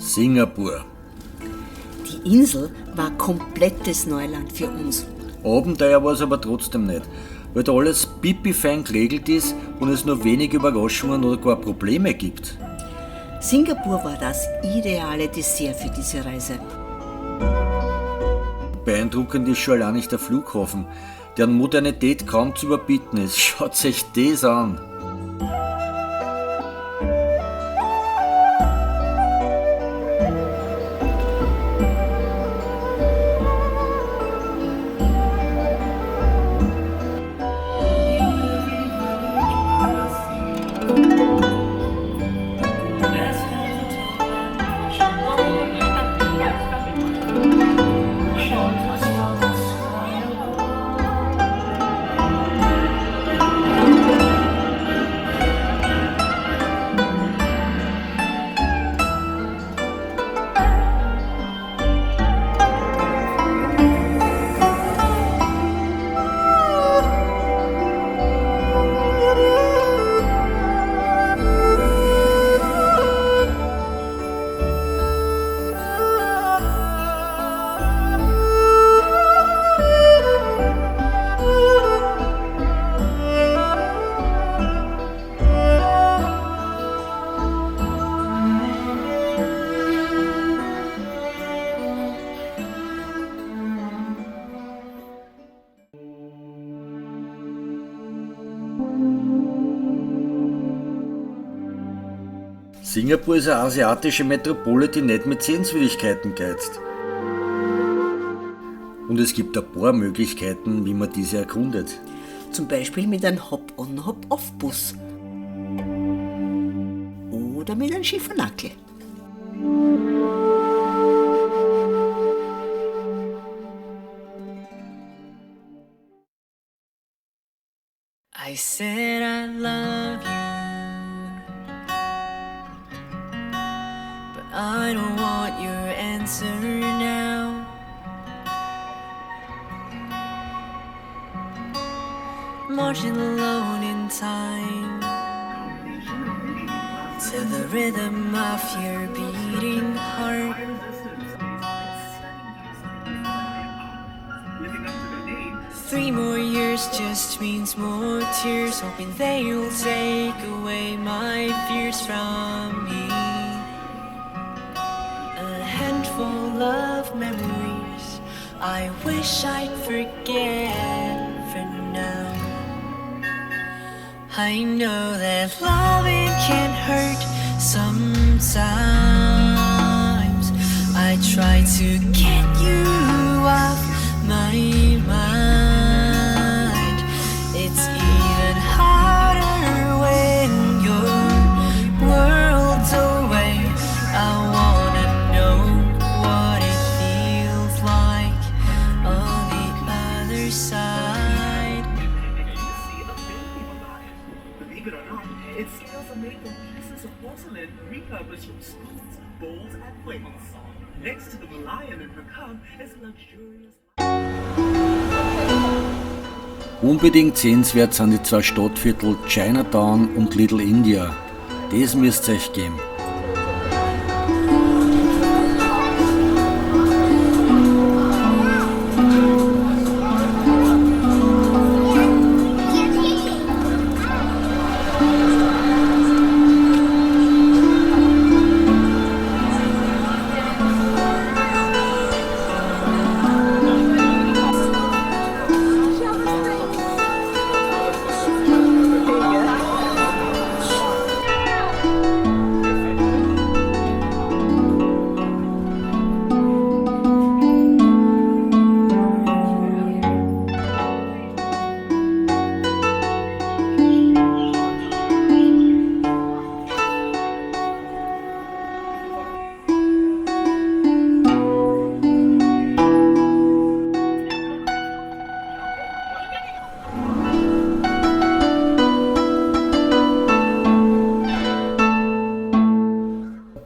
Singapur. Die Insel war komplettes Neuland für uns. Abenteuer war es aber trotzdem nicht, weil da alles pipi-fein geregelt ist und es nur wenig Überraschungen oder gar Probleme gibt. Singapur war das ideale Dessert für diese Reise. Beeindruckend ist schon allein nicht der Flughafen, deren Modernität kaum zu überbieten ist. Schaut euch das an! Singapur ist eine asiatische Metropole, die nicht mit Sehenswürdigkeiten geizt. Und es gibt ein paar Möglichkeiten, wie man diese erkundet. Zum Beispiel mit einem Hop-on, Hop-off-Bus. Oder mit einem Schiffernackel. I said I love you, but I don't want your answer now. Marching alone in time to the rhythm of your beating heart. Three more years just means more tears, hoping they'll take away my fears from me. A handful of memories I wish I'd forget for now. I know that loving can hurt sometimes. I try to get you off my mind. It's even harder when your world's away. I wanna know what it feels like on the other side. Believe it or not, it scales are made from pieces of porcelain repurposed from spoons, bowls, and plates. Next to the lion and pecan is luxurious. Unbedingt sehenswert sind die zwei Stadtviertel Chinatown und Little India. Das müsst ihr euch geben.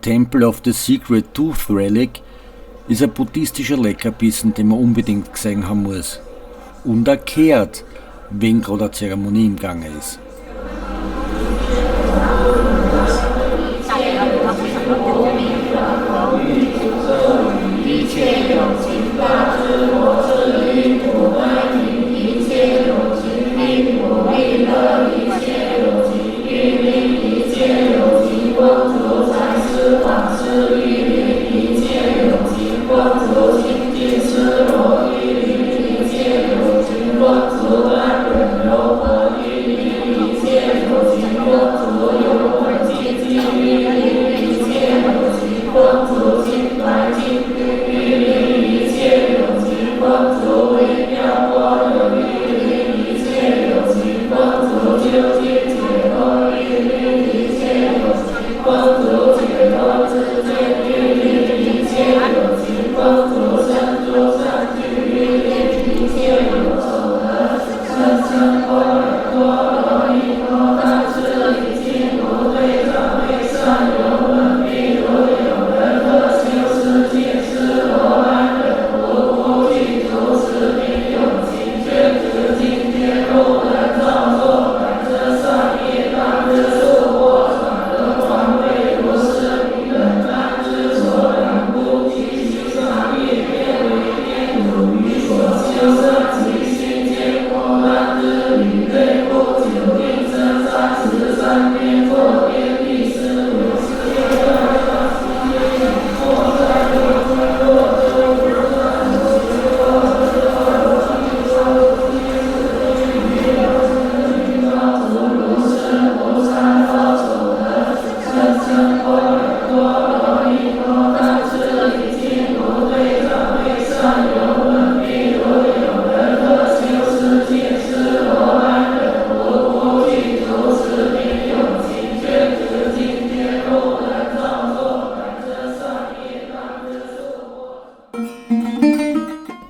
Temple of the Secret Tooth Relic ist ein buddhistischer Leckerbissen, den man unbedingt gesehen haben muss. Und erkehrt, wenn gerade eine Zeremonie im Gange ist.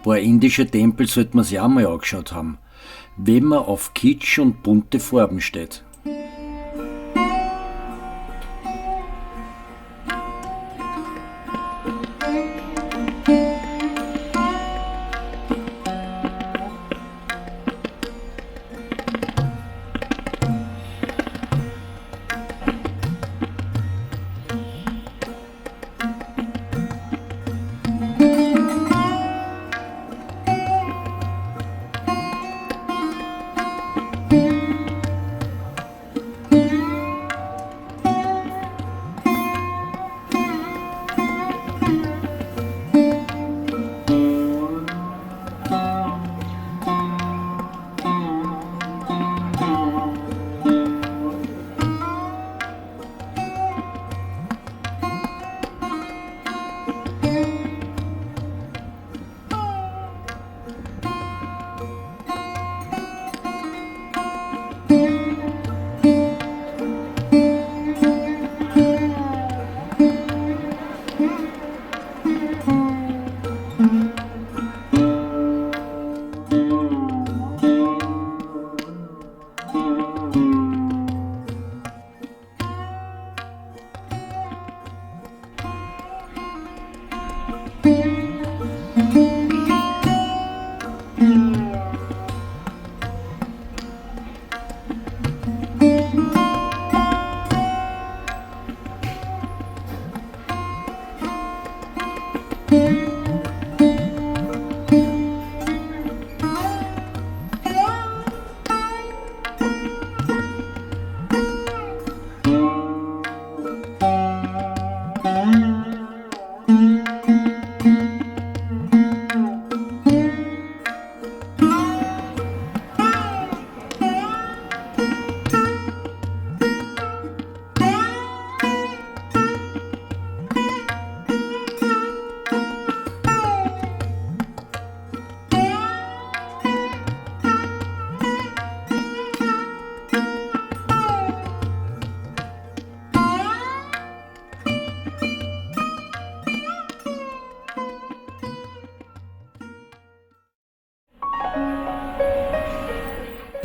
Ein paar indische Tempel sollte man sich auch mal angeschaut haben, wenn man auf Kitsch und bunte Farben steht.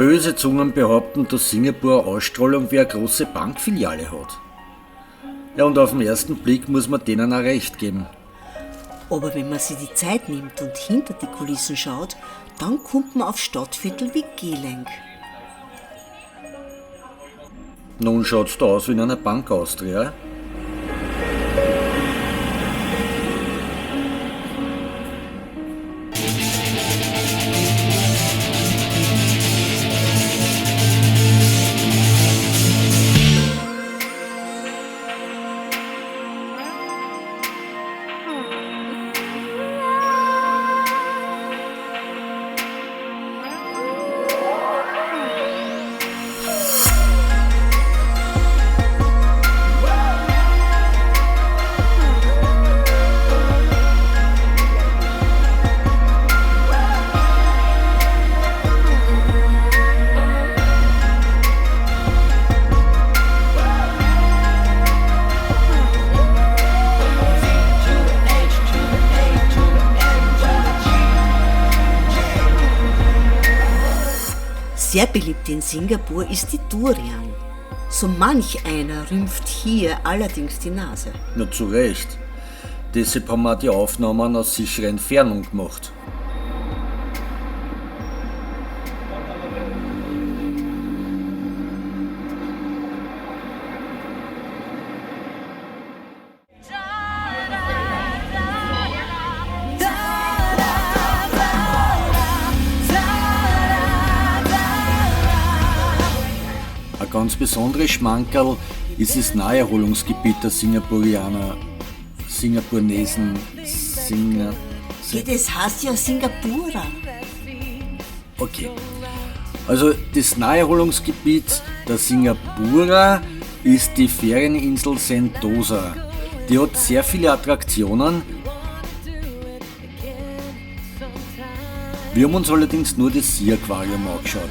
Böse Zungen behaupten, dass Singapur eine Ausstrahlung wie eine große Bankfiliale hat. Ja, und auf den ersten Blick muss man denen auch recht geben. Aber wenn man sich die Zeit nimmt und hinter die Kulissen schaut, dann kommt man auf Stadtviertel wie Geylang. Nun schaut's da aus wie in einer Bank Austria. Sehr beliebt in Singapur ist die Durian. So manch einer rümpft hier allerdings die Nase. Na, zu Recht. Deshalb haben wir die Aufnahmen aus sicherer Entfernung gemacht. Ein ganz besonderes Schmankerl ist das Naherholungsgebiet der Singapuranesen. Das heißt ja Singapurer. Okay. Also das Naherholungsgebiet der Singapurer ist die Ferieninsel Sentosa. Die hat sehr viele Attraktionen. Wir haben uns allerdings nur das Sea-Aquarium angeschaut.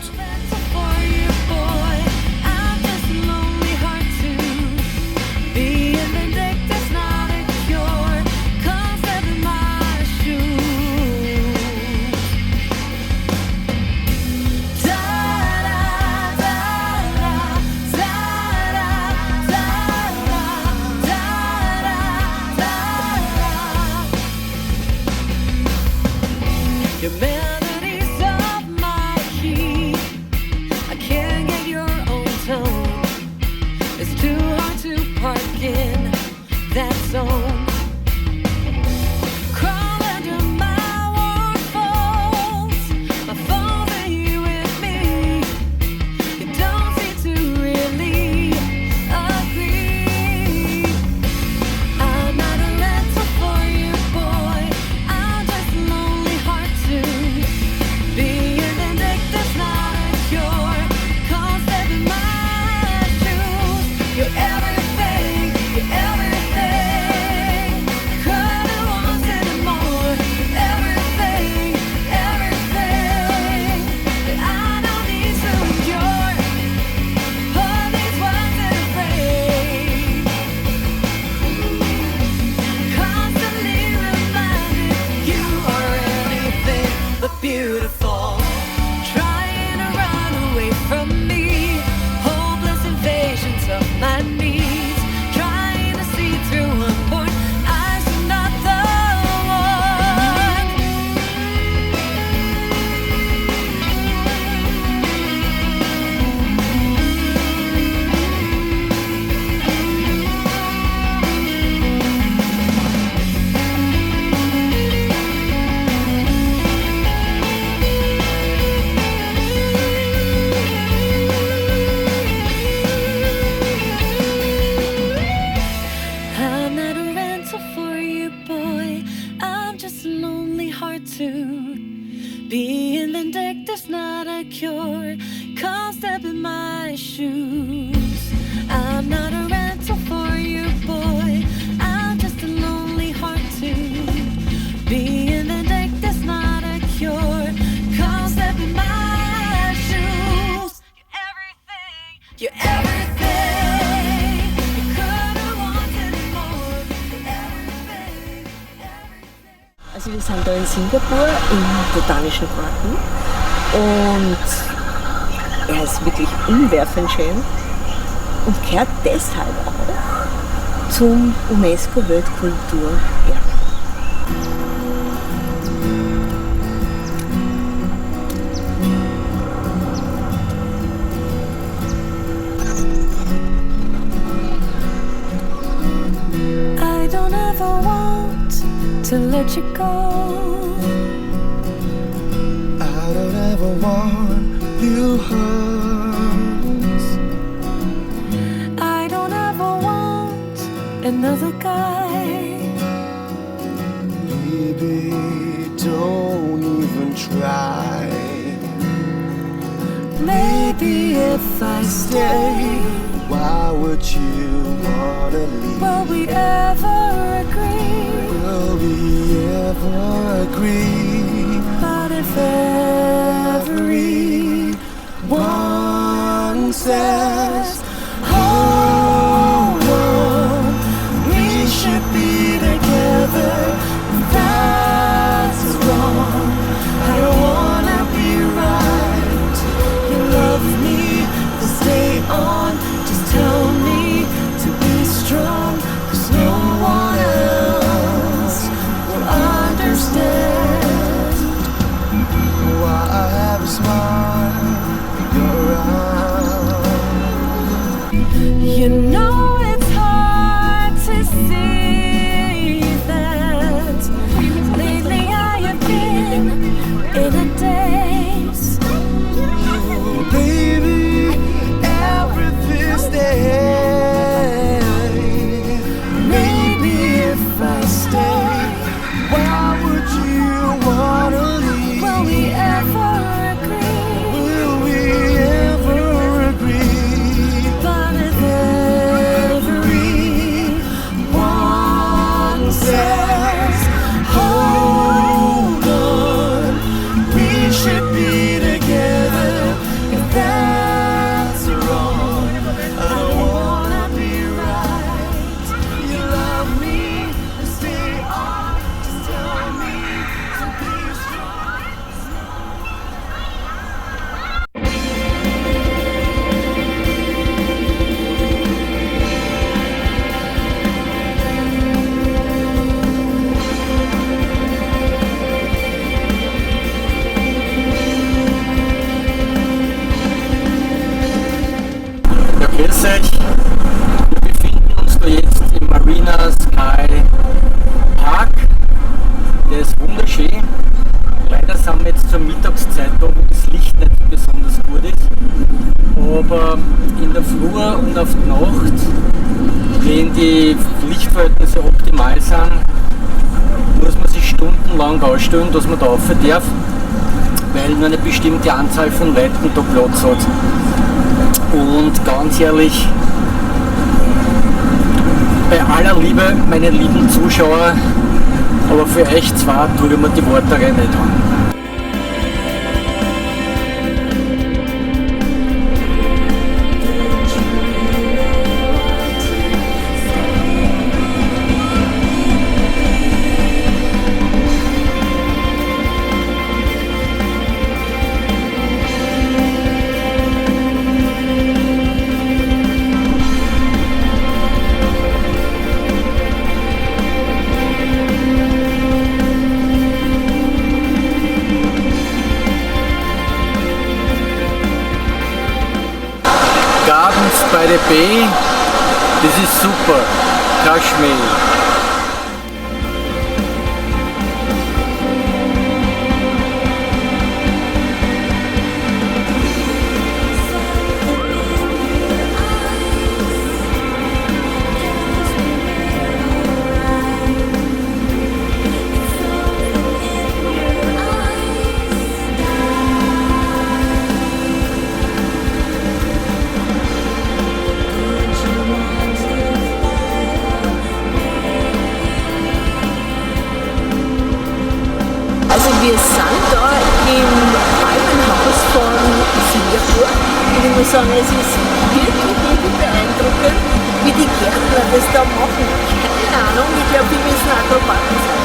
Also wir sind da in Singapur im Botanischen Garten und er ist wirklich umwerfend schön und gehört deshalb auch zum UNESCO-Weltkulturerbe. To let you go. I don't ever want you hurt. I don't ever want another guy. Baby, don't even try. Maybe if I stay, why would you wanna leave? will we ever agree? Will we ever agree? But if everyone says, oh, we should be together, that's wrong. I don't wanna be right. You optimal sind, muss man sich stundenlang ausstellen, dass man da rauf darf, weil nur eine bestimmte Anzahl von Leuten da Platz hat. Und ganz ehrlich, bei aller Liebe, meine lieben Zuschauer, aber für euch zwei tue ich mir die Worterei nicht an. Gardens by the Bay, das ist super, Kaschmir. Wir sind da im Palmenhaus von Singapur und ich muss sagen, es ist wirklich beeindruckend, wie die Gärtner das da machen. Keine Ahnung, ich glaube, die müssen Akrobaten sein.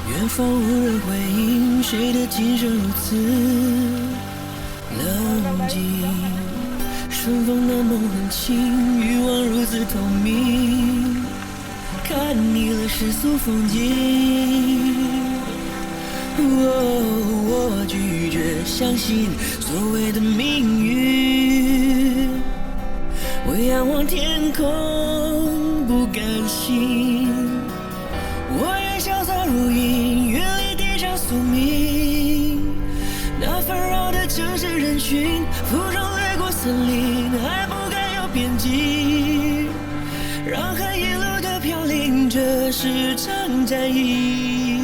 远方无人回应，谁的琴声如此冷静？顺风的梦很轻，欲望如此透明，看腻了世俗风景。我拒绝相信所谓的命运，我仰望天空，不甘心。我愿潇洒如鹰，远离地上宿命。那纷扰的城市人群，负重掠过森林，还不该有边境。让海一路的飘零，这是场战役。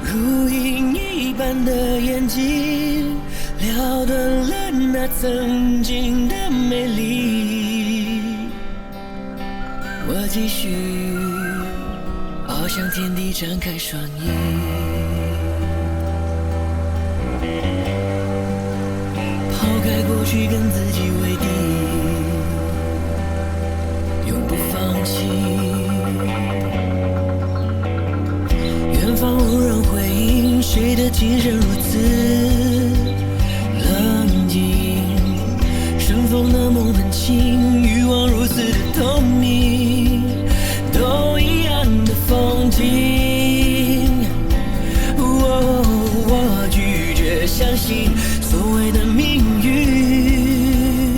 如鹰一般的眼睛，撩断了那曾经的美丽。我继续翱翔天地，张开双翼，抛开过去，跟自己为敌，永不放弃。远方无人回应，谁的琴声如此冷静？顺风的梦很轻，欲望如此的透明，都一样的风景。我拒绝相信所谓的命运，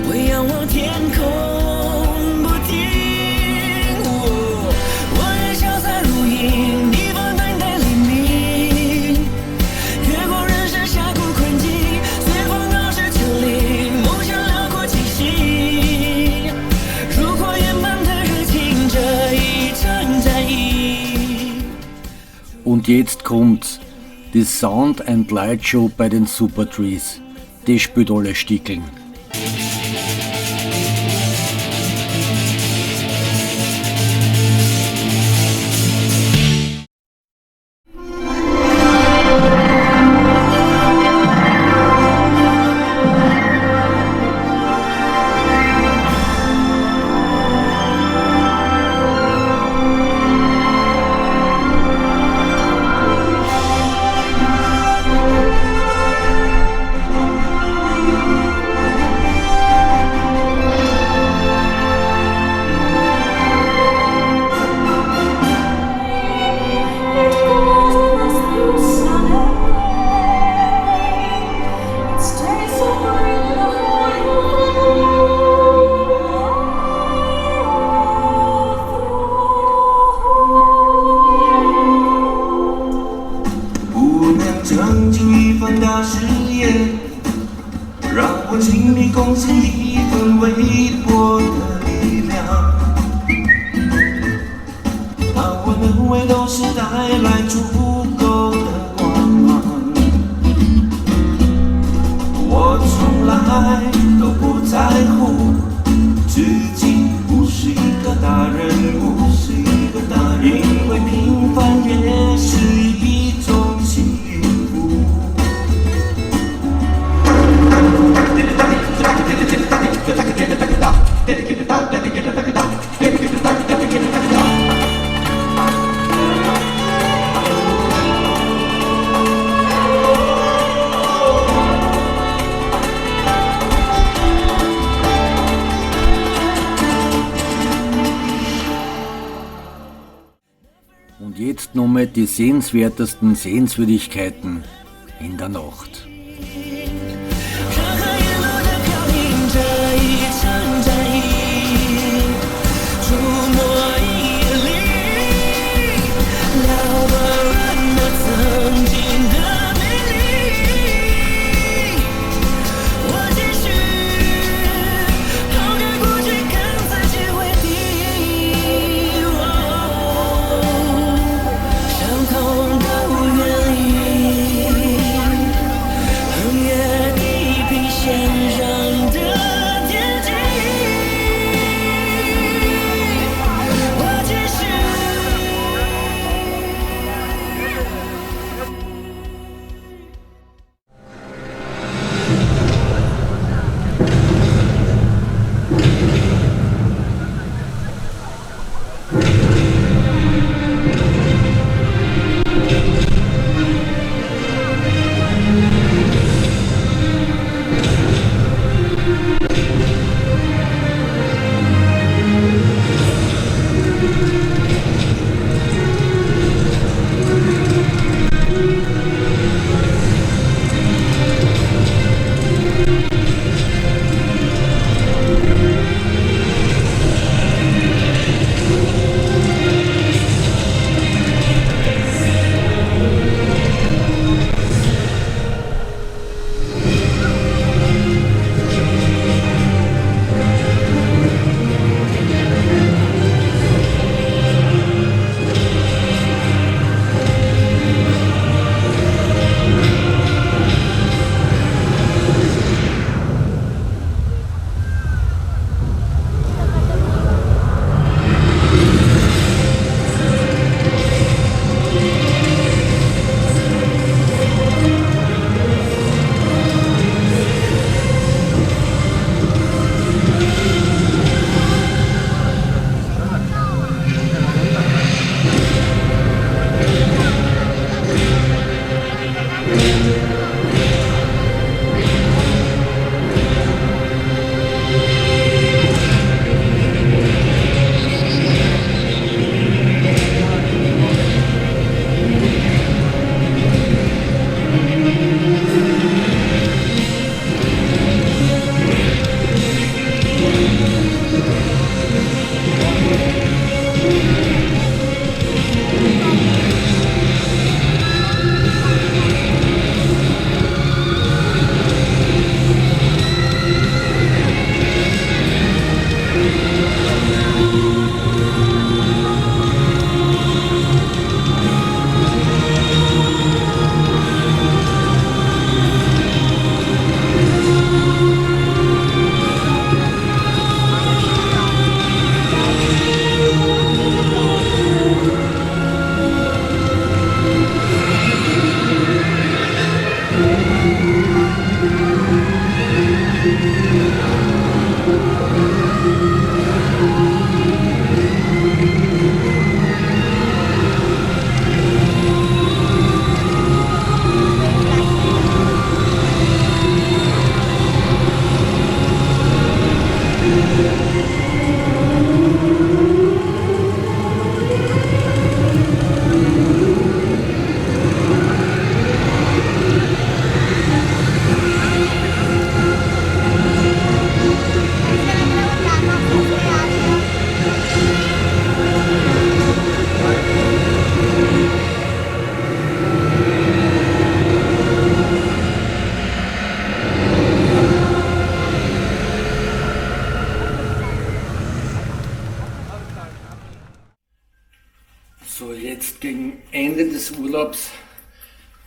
我仰望天空不停。我愿潇洒如鹰，逆风腾腾 Und jetzt kommt's. Die Sound and Light Show bei den Super Trees. Die spielt alle Stickeln. Und jetzt nochmal die sehenswertesten Sehenswürdigkeiten in der Nacht.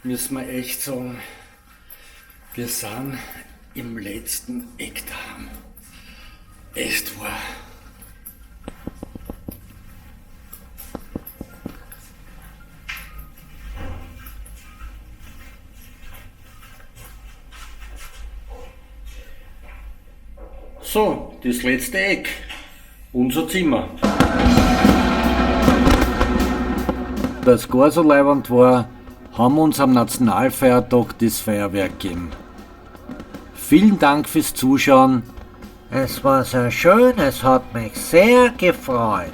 müssen wir echt sagen, wir sind im letzten Eck daheim. Echt wahr. So, das letzte Eck. Unser Zimmer. Da es gar so leibend war, haben wir uns am Nationalfeiertag das Feuerwerk gegeben. Vielen Dank fürs Zuschauen. Es war sehr schön, es hat mich sehr gefreut.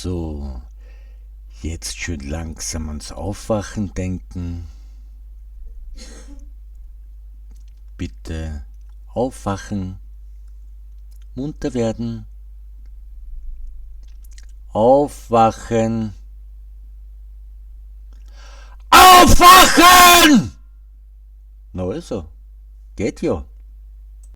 So, jetzt schön langsam ans Aufwachen denken. Bitte aufwachen, munter werden, aufwachen, aufwachen! Na also, geht ja.